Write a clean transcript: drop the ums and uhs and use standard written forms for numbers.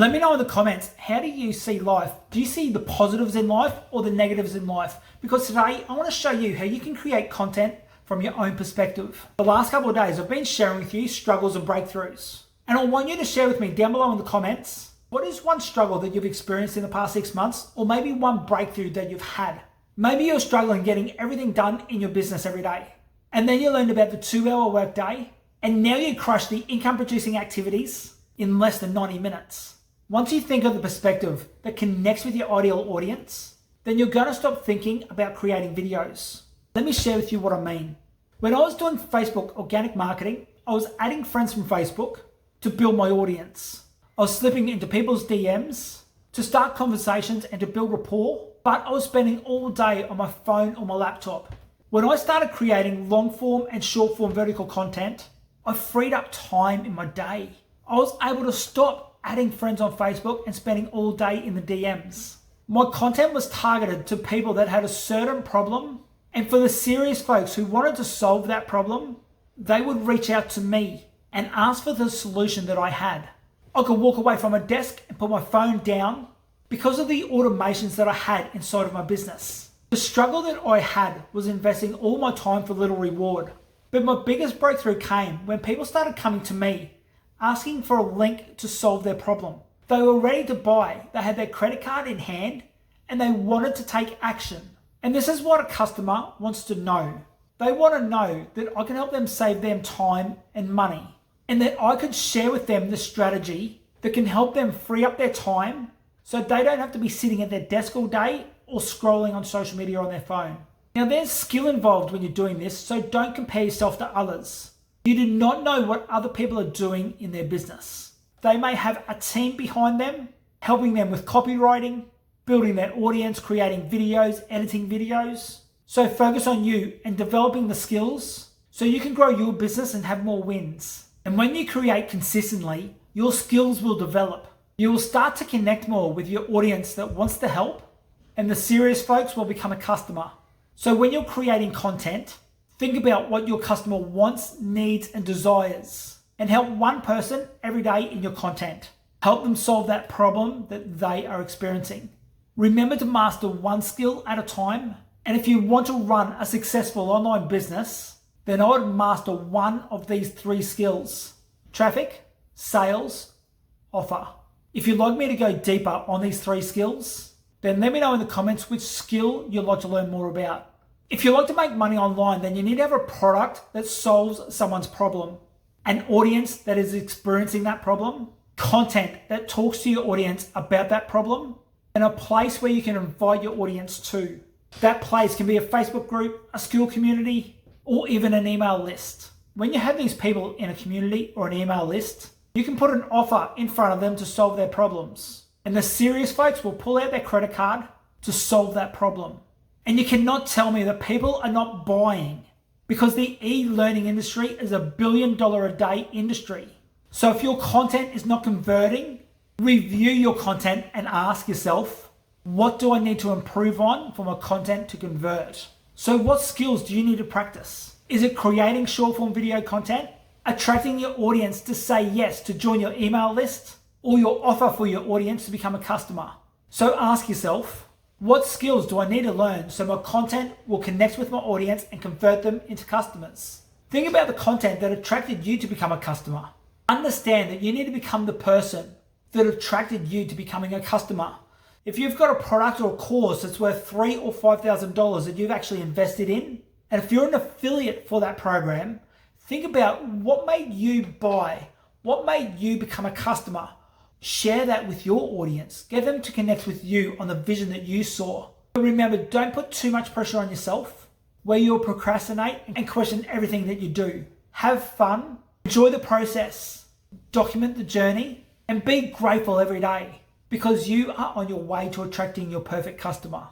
Let me know in the comments, how do you see life? Do you see the positives in life or the negatives in life? Because today I want to show you how you can create content from your own perspective. The last couple of days I've been sharing with you struggles and breakthroughs. And I want you to share with me down below in the comments, what is one struggle that you've experienced in the past 6 months, or maybe one breakthrough that you've had? Maybe you're struggling getting everything done in your business every day. And then you learned about the 2-hour workday, and now you crush the income producing activities in less than 90 minutes. Once you think of the perspective that connects with your ideal audience, then you're going to stop thinking about creating videos. Let me share with you what I mean. When I was doing Facebook organic marketing, I was adding friends from Facebook to build my audience. I was slipping into people's DMs to start conversations and to build rapport, but I was spending all day on my phone or my laptop. When I started creating long form and short form vertical content, I freed up time in my day. I was able to stop adding friends on Facebook and spending all day in the DMs. My content was targeted to people that had a certain problem, and for the serious folks who wanted to solve that problem, they would reach out to me and ask for the solution that I had. I could walk away from a desk and put my phone down because of the automations that I had inside of my business. The struggle that I had was investing all my time for little reward. But my biggest breakthrough came when people started coming to me asking for a link to solve their problem. They were ready to buy, they had their credit card in hand, and they wanted to take action. And this is what a customer wants to know. They want to know that I can help them save them time and money, and that I could share with them the strategy that can help them free up their time so they don't have to be sitting at their desk all day or scrolling on social media on their phone. Now there's skill involved when you're doing this, so don't compare yourself to others. You do not know what other people are doing in their business. They may have a team behind them, helping them with copywriting, building their audience, creating videos, editing videos. So focus on you and developing the skills so you can grow your business and have more wins. And when you create consistently, your skills will develop. You will start to connect more with your audience that wants the help, and the serious folks will become a customer. So when you're creating content, think about what your customer wants, needs, and desires, and help one person every day in your content. Help them solve that problem that they are experiencing. Remember to master one skill at a time, and if you want to run a successful online business, then I would master one of these 3 skills: traffic, sales, offer. If you'd like me to go deeper on these 3 skills, then let me know in the comments which skill you'd like to learn more about. If you like to make money online, then you need to have a product that solves someone's problem, an audience that is experiencing that problem, content that talks to your audience about that problem, and a place where you can invite your audience to. That place can be a Facebook group, a school community, or even an email list. When you have these people in a community or an email list, you can put an offer in front of them to solve their problems. And the serious folks will pull out their credit card to solve that problem. And you cannot tell me that people are not buying, because the e-learning industry is $1 billion a day industry. So if your content is not converting, review your content and ask yourself, what do I need to improve on for my content to convert? So what skills do you need to practice? Is it creating short form video content, attracting your audience to say yes to join your email list, or your offer for your audience to become a customer? So ask yourself, what skills do I need to learn so my content will connect with my audience and convert them into customers? Think about the content that attracted you to become a customer. Understand that you need to become the person that attracted you to becoming a customer. If you've got a product or a course that's worth $3,000 or $5,000 that you've actually invested in, and if you're an affiliate for that program, think about what made you buy, what made you become a customer. Share that with your audience. Get them to connect with you on the vision that you saw. But remember, don't put too much pressure on yourself where you'll procrastinate and question everything that you do. Have fun, enjoy the process, document the journey, and be grateful every day, because you are on your way to attracting your perfect customer.